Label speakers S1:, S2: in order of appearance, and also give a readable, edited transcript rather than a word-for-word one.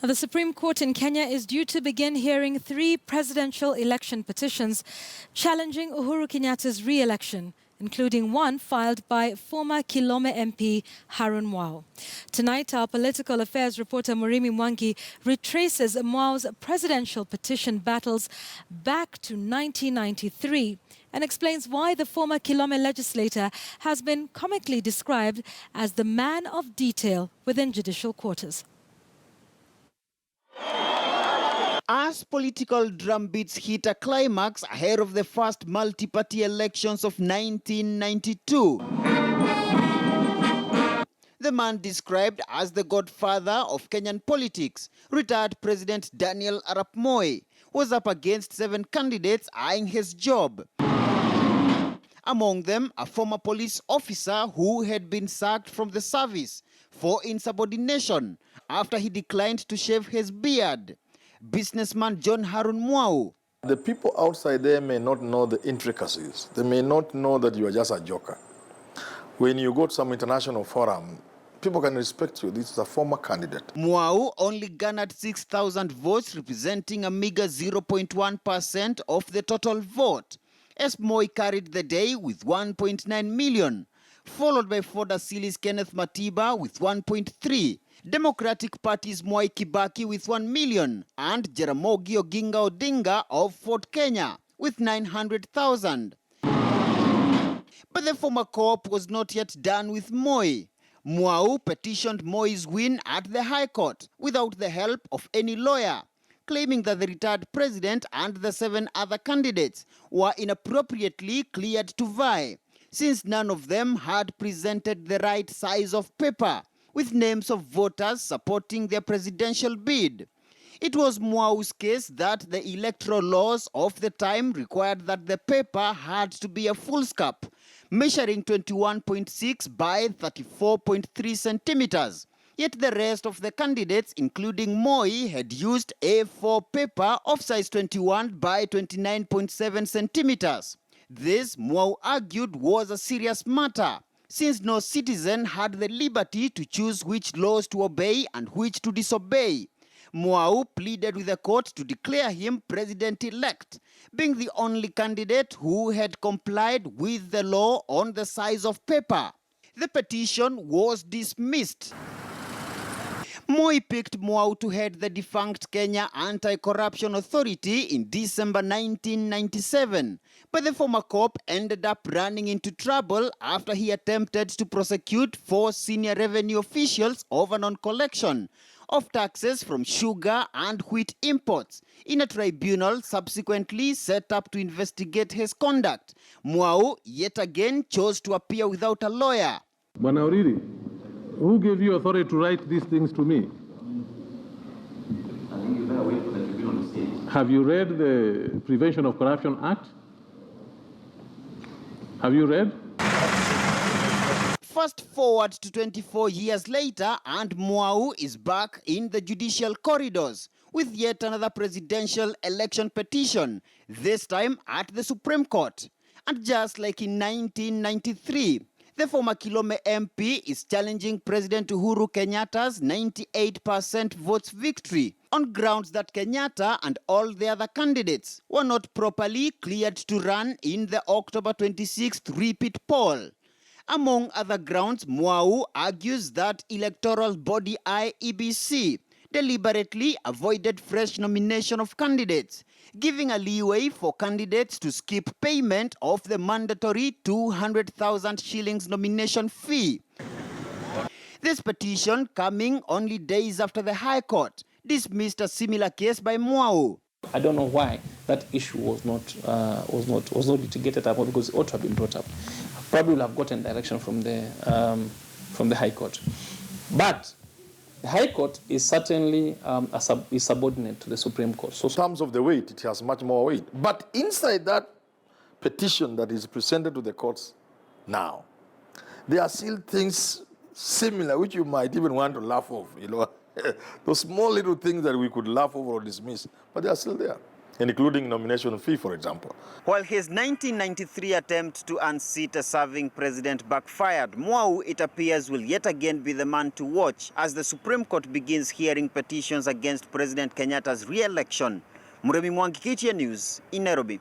S1: Now, the Supreme Court in Kenya is due to begin hearing 3 presidential election petitions challenging Uhuru Kenyatta's re-election, including one filed by former Kilome MP Harun Mwau. Tonight, our political affairs reporter Murimi Mwangi retraces Mwau's presidential petition battles back to 1993 and explains why the former Kilome legislator has been comically described as the man of detail within judicial quarters.
S2: As political drumbeats hit a climax ahead of the first multi-party elections of 1992, the man described as the godfather of Kenyan politics, retired President Daniel Arap Moi, was up against 7 candidates eyeing his job. Among them, a former police officer who had been sacked from the service for insubordination after he declined to shave his beard. Businessman John Harun Mwau.
S3: The people outside there may not know the intricacies. They may not know that you are just a joker. When you go to some international forum, people can respect you. This is a former candidate.
S2: Mwau only garnered 6,000 votes, representing a meager 0.1% of the total vote, as Moi carried the day with 1.9 million, followed by Ford Asili's Kenneth Matiba with 1.3. Democratic Party's Mwai Kibaki with 1 million and Jaramogi Oginga Odinga of Fort Kenya with 900,000. But the former co-op was not yet done with Moi. Mwau petitioned Moi's win at the High Court without the help of any lawyer, claiming that the retired president and the 7 other candidates were inappropriately cleared to vie, since none of them had presented the right size of paper with names of voters supporting their presidential bid. It was Mwau's case that the electoral laws of the time required that the paper had to be a foolscap, measuring 21.6 by 34.3 centimeters. Yet the rest of the candidates, including Moi, had used A4 paper of size 21 by 29.7 centimeters. This, Mwau argued, was a serious matter, since no citizen had the liberty to choose which laws to obey and which to disobey. Mwau pleaded with the court to declare him president-elect, being the only candidate who had complied with the law on the size of paper. The petition was dismissed. Moi picked Mwau to head the defunct Kenya Anti-Corruption Authority in December 1997, but the former cop ended up running into trouble after he attempted to prosecute 4 senior revenue officials over non-collection of taxes from sugar and wheat imports in a tribunal subsequently set up to investigate his conduct. Mwau yet again chose to appear without a lawyer.
S4: Bwana Oriri, who gave you authority to write these things to me?
S5: I think you better wait for the tribunal to see it.
S4: Have you read the Prevention of Corruption Act? Have you read?
S2: Fast forward to 24 years later, and Mwau is back in the judicial corridors with yet another presidential election petition, this time at the Supreme Court. And just like in 1993, the former Kilome MP is challenging President Uhuru Kenyatta's 98% votes victory on grounds that Kenyatta and all the other candidates were not properly cleared to run in the October 26th repeat poll. Among other grounds, Mwau argues that electoral body IEBC deliberately avoided fresh nomination of candidates, giving a leeway for candidates to skip payment of the mandatory 200,000 shillings nomination fee. This petition coming only days after the High Court dismissed a similar case by Mwau.
S5: I don't know why that issue was not litigated up, because it ought to have been brought up. Probably will have gotten direction from the High Court, but the High Court is certainly is subordinate to the Supreme Court. So,
S3: In terms of the weight, it has much more weight. But inside that petition that is presented to the courts now, there are still things similar which you might even want to laugh off, you know. Those small little things that we could laugh over or dismiss, but they are still there. including nomination fee, for example.
S2: While his 1993 attempt to unseat a serving president backfired, Mwau, it appears, will yet again be the man to watch as the Supreme Court begins hearing petitions against President Kenyatta's re-election. Muremi Mwangi, KTN News in Nairobi.